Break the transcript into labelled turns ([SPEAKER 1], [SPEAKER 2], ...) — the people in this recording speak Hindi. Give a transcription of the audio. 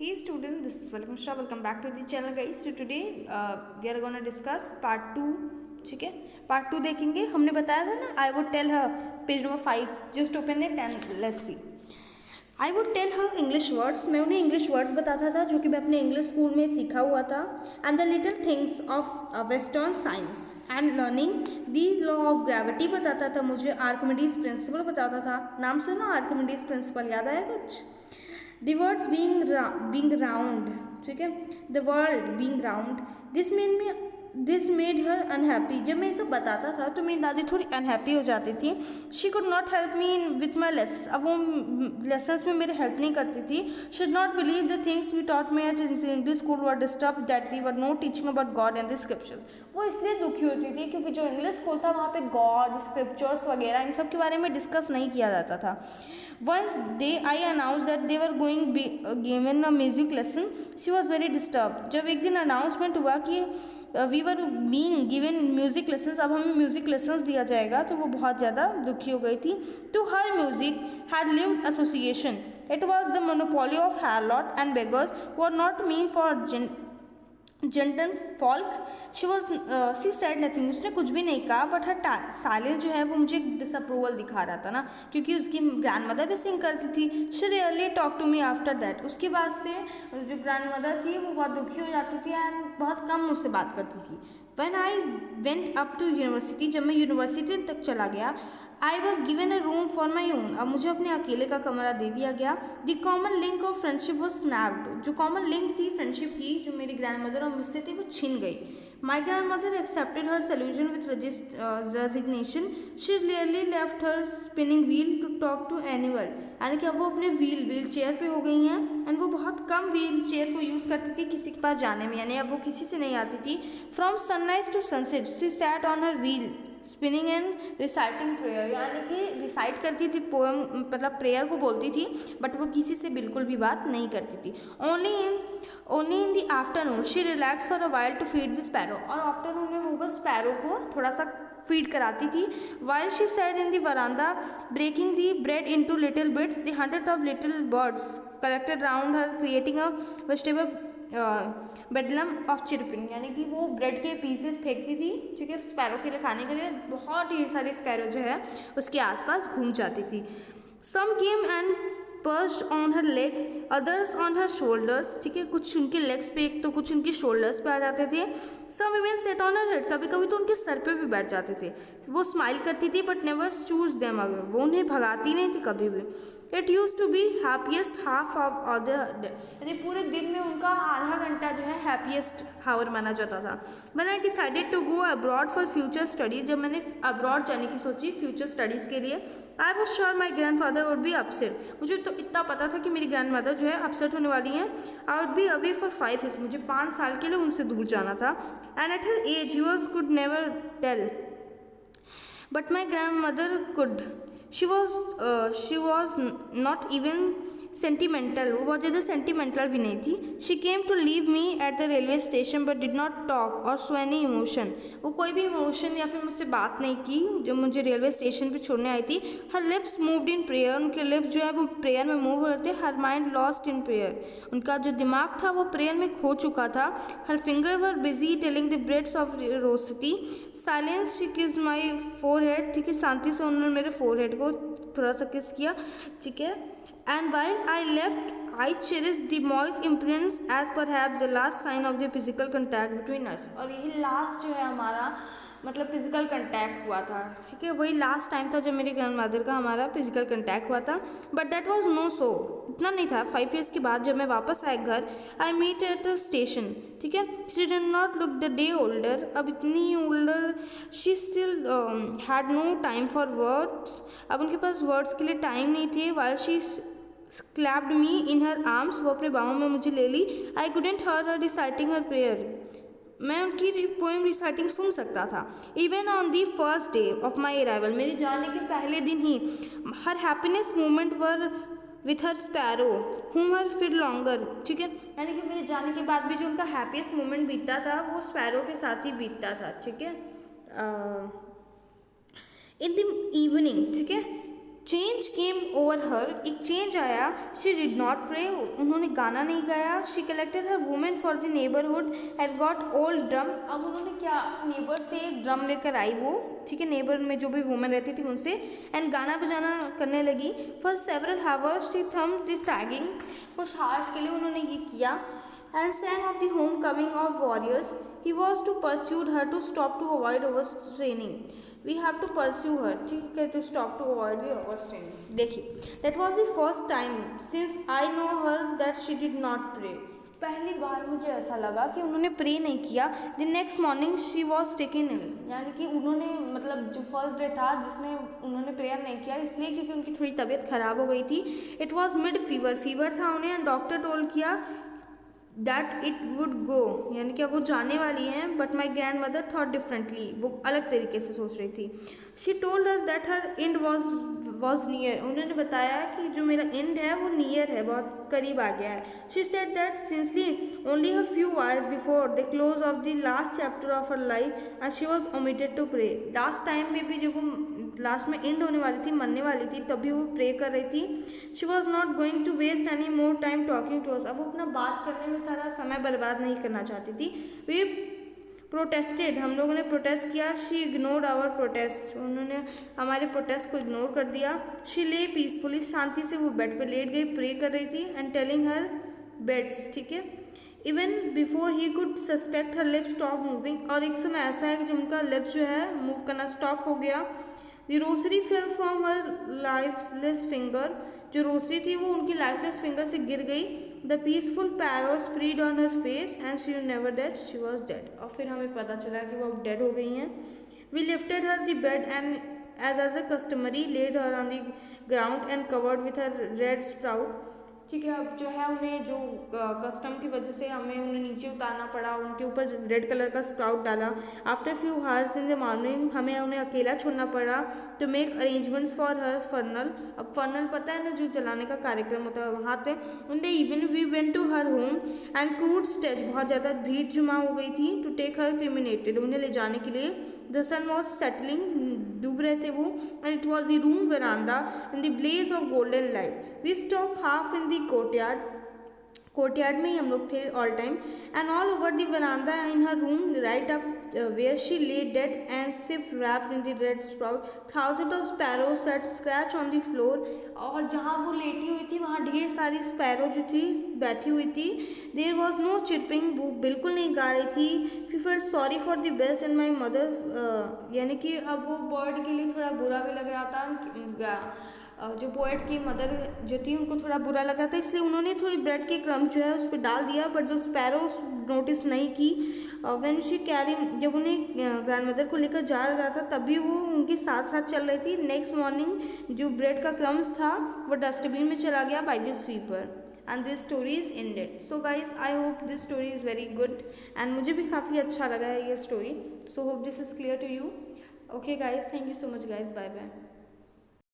[SPEAKER 1] Hey student, this is welcome Shah. Welcome back to the channel guys. So today we are gonna discuss part 2. ठीक है, पार्ट 2 देखेंगे. हमने बताया था ना, I would tell her page number 5. Just open it and let's see. I would tell her English words. मैं उन्हें इंग्लिश वर्ड्स बताता था जो कि मैं अपने इंग्लिश स्कूल में सीखा हुआ था. And the little things of western science and learning the law of gravity बताता था मुझे. आर्किमिडीज प्रिंसिपल बताता था. नाम सुना आर्किमिडीज प्रिंसिपल, याद आया कुछ? The words being round, ठीक है, the world being round. This made her unhappy. जब मैं ये सब बताता था तो मेरी दादी थोड़ी अनहैप्पी हो जाती थी. She could not help me with my lessons. अब वो लेसन्स में मेरी हेल्प नहीं करती थी. She did not believe the things we taught me at English school were disturbed, that they were no teaching about God and the scriptures. वो इसलिए दुखी होती थी क्योंकि जो इंग्लिश स्कूल था वहाँ पे गॉड, स्क्रिप्चर्स वगैरह इन सब के बारे में डिस्कस नहीं किया जाता था. Once I announced that they were going be given a music lesson, she was very disturbed. जब एक दिन अनाउंसमेंट हुआ कि we were being given music lessons, अब हमें म्यूजिक लेसन्स दिया जाएगा, तो वो बहुत ज़्यादा दुखी हो गई थी. To her music had lived association. It was the monopoly of harlot and beggars who are not mean for gentle folk. She said nothing. उसने कुछ भी नहीं कहा, बट हर साइलेंस जो है वो मुझे डिसअप्रूवल दिखा रहा था ना, क्योंकि उसकी ग्रैंड मदर भी सिंग करती थी. She really talk to me after that. उसके बाद से जो ग्रैंड मदर थी वो बहुत दुखी हो जाती थी एंड बहुत कम मुझसे बात करती थी. When I went up to university, जब मैं यूनिवर्सिटी तक चला गया, I was given a room for my own. अब मुझे अपने अकेले का कमरा दे दिया गया. The common link of friendship was snapped. जो कॉमन लिंक थी फ्रेंडशिप की, जो मेरी ग्रैंड मदर और मुझसे थी, वो छिन गई. My grandmother accepted her solution with resignation. She really left her spinning wheel to talk to animal. यानी कि अब वो अपने व्हील चेयर पे हो गई हैं एंड वो बहुत कम व्हील चेयर को यूज़ करती थी किसी के पास जाने में, यानी अब वो किसी से नहीं आती थी. From sunrise to sunset she sat on her wheel spinning and reciting prayer. यानी कि रिसाइट करती थी पोएम, मतलब प्रेयर को बोलती थी, बट वो किसी से बिल्कुल भी बात नहीं करती थी. Only in the afternoon she relax for a while to feed the sparrow. और आफ्टरनून में वो बस स्पैरो को थोड़ा सा फीड कराती थी. While she sat in the veranda breaking the bread into little bits, the hundred of little birds collected round her creating a vegetable bedlam of chirping. यानी कि वो ब्रेड के पीसेस फेंकती थी, ठीक है, स्पैरो के लिए खाने के लिए. बहुत ढेर सारी स्पैरो जो है उसके आसपास घूम जाती थी. Some came and perched on her leg, others on her shoulders. ठीक है, कुछ उनके लेग्स पे तो कुछ उनके शोल्डर्स पे आ जाते थे. Some even sat on her head. कभी कभी तो उनके सर पे भी बैठ जाते थे. वो स्माइल करती थी but never choose them away. वो उन्हें भगाती नहीं थी कभी भी. It use to be happiest half of other. यानी पूरे दिन में उनका आधा घंटा जो है हैप्पीएस्ट हावर माना जाता था. When I decided to go abroad for future studies, जब मैंने अब्रॉड जाने की सोची फ्यूचर स्टडीज़ के लिए, I was sure my grand father would be upset. मुझे तो इतना पता था कि मेरी ग्रैंड मदर जो है अपसेट होने वाली हैं. I would be away for 5 years. मुझे 5 साल के लिए उनसे दूर जाना था. And at her age he was could never tell, but my grandmother could. She was not even sentimental. वो बहुत ज़्यादा सेंटिमेंटल भी नहीं थी. She came to leave me at the railway station but did not talk or show any emotion. वो कोई भी इमोशन या फिर मुझसे बात नहीं की जब मुझे रेलवे स्टेशन पे छोड़ने आई थी. हर लिप्स मूव्ड इन प्रेयर. उनके लिप्स जो है वो प्रेयर में मूव हो रहे थे. Her mind lost in prayer. उनका जो दिमाग था वो प्रेयर में खो चुका था. Her finger were busy telling the breads of rosary. Silence she kiss my four head. ठीक है, शांति से उन्होंने मेरे फोर हेड को थोड़ा सा किस किया. ठीक है, and while I left, I cherished the moist imprints as perhaps the last sign of the physical contact between us. और यही लास्ट जो है हमारा मतलब फिजिकल कंटैक्ट हुआ था. ठीक है, वही लास्ट टाइम था जब मेरी ग्रैंड मदर का हमारा फिजिकल कंटैक्ट हुआ था. बट दैट वाज नो सो. इतना नहीं था. 5 years के बाद जब मैं वापस आए घर, I meet at a station. ठीक है, she did not look the day older. अब इतनी older, she still had no time for words. अब उनके पास वर्ड्स के लिए टाइम नहीं थे. While she clapped me in her arms. वो अपने बाहों में मुझे ले ली. I couldn't hear her reciting her prayer. मैं उनकी पोएम रिसाइटिंग सुन सकता था. Even on the first day of my arrival, मेरे जाने के पहले दिन ही, her happiness moment were with her sparrow whom her फिर लॉन्गर. ठीक है, यानी कि मेरे जाने के बाद भी जो उनका हैप्पीएस्ट मोमेंट बीतता था वो स्पैरो के साथ ही बीतता था. ठीक है, इन द इवनिंग. ठीक है, चेंज केम ओवर हर, एक चेंज आया. शी डिड नॉट प्रे, उन्होंने गाना नहीं गाया. She collected her women for the neighbourhood and got old drum. अब उन्होंने क्या, नेबर से एक ड्रम लेकर आई वो, ठीक है, नेबर में जो भी वुमेन रहती थी उनसे, एंड गाना बजाना करने लगी. For several hours she thumbed the sagging, कुछ हार्स के लिए उन्होंने ये किया. And sang of the homecoming of warriors. He was to pursue her to stop to avoid overstraining. We have to pursue her, ठीक है, to stop to avoid the overstraining. देखिए, that was the first time since I know her that she did not pray. पहली बार मुझे ऐसा लगा कि उन्होंने प्रे नहीं किया. The next morning she was taken ill, यानी कि उन्होंने, मतलब जो फर्स्ट डे था जिसने उन्होंने प्रेयर नहीं किया, इसलिए क्योंकि उनकी थोड़ी तबीयत ख़राब हो गई थी. इट वॉज मिड फीवर था उन्हें, एंड डॉक्टर टोल्ड किया दैट इट वुड गो, यानी कि अब वो जाने वाली हैं. But my grand mother thought differently, वो अलग तरीके से सोच रही थी. She told us that her and was near, उन्होंने बताया कि जो मेरा एंड है वो नियर है, बहुत करीब आ गया है. She said that sincerely only a few hours before the close of the last chapter of her life and she was omitted to pray. Last time में भी जब वो लास्ट में एंड होने वाली थी, मरने वाली थी, तभी वो प्रे कर रही थी. She was not going to waste any more time talking to us, अब वो अपना बात करने में सारा समय बर्बाद नहीं करना चाहती थी. वे प्रोटेस्टेड, हम लोगों ने प्रोटेस्ट किया. शी इग्नोर्ड आवर प्रोटेस्ट, उन्होंने हमारे प्रोटेस्ट को इग्नोर कर दिया. शी ले पीसफुली, शांति से वो बेड पे लेट गई, प्रे कर रही थी. एंड टेलिंग हर बेड्स, ठीक है, even before he could suspect her lips stop moving, और एक समय ऐसा है कि जो उनका लिप्स जो है मूव करना स्टॉप हो गया. The Rossari fell from her lifeless finger, जो रोसरी थी वो उनकी लाइफलेस फिंगर से गिर गई. द पीसफुल पैरो spread on her face and she never dead, she was dead, और फिर हमें पता चला कि वो अब डेड हो गई हैं. We lifted her the bed and as a customary laid her on the ground and covered with her red sprout, ठीक है. अब जो है उन्हें जो कस्टम की वजह से हमें उन्हें नीचे उतारना पड़ा, उनके ऊपर रेड कलर का स्प्राउट डाला. After few hours in the morning हमें उन्हें अकेला छोड़ना पड़ा to make arrangements for her funeral. अब फर्नल पता है ना, जो जलाने का कार्यक्रम होता है, वहाँ थे. In the evening we went to her home and crude stage, बहुत ज़्यादा भीड़ जमा हो गई थी. टू टेक हर क्रिमिनेटेड, उन्हें ले जाने के लिए. द सन वॉज सेटलिंग, डूब रहे थे वो. And it was the room veranda in the blaze of golden light. We stop half in the courtyard में ही हम लोग थे all time. And all over the veranda in her room right up where she lay dead and सिर्फ wrapped in the red sprout. Thousand of sparrow sat scratch on the floor, और जहाँ वो लेटी हुई थी वहाँ ढेर सारी स्पैरो जो थी बैठी हुई थी. देयर वॉज नो चिरपिंग, वो बिल्कुल नहीं गा रही थी. We felt sorry for the best and my mother, यानी कि अब वो बर्ड के लिए थोड़ा बुरा भी लग रहा था. जो पोएट की मदर जो थी उनको थोड़ा बुरा लगा था, इसलिए उन्होंने थोड़ी ब्रेड के क्रम्स जो है उस पर डाल दिया. बट जो स्पैरो नोटिस नहीं की. व्हेन शी कैरी, जब उन्हें ग्रैंड मदर को लेकर जा रहा था तभी वो उनके साथ साथ चल रही थी. नेक्स्ट मॉर्निंग जो ब्रेड का क्रम्स था वो डस्टबिन में चला गया by the sweeper. And this story is ended. So guys I hope this story is very good and मुझे भी काफ़ी अच्छा लगा है ये story. So hope this is clear to you. Okay guys, thank you so much guys, bye bye.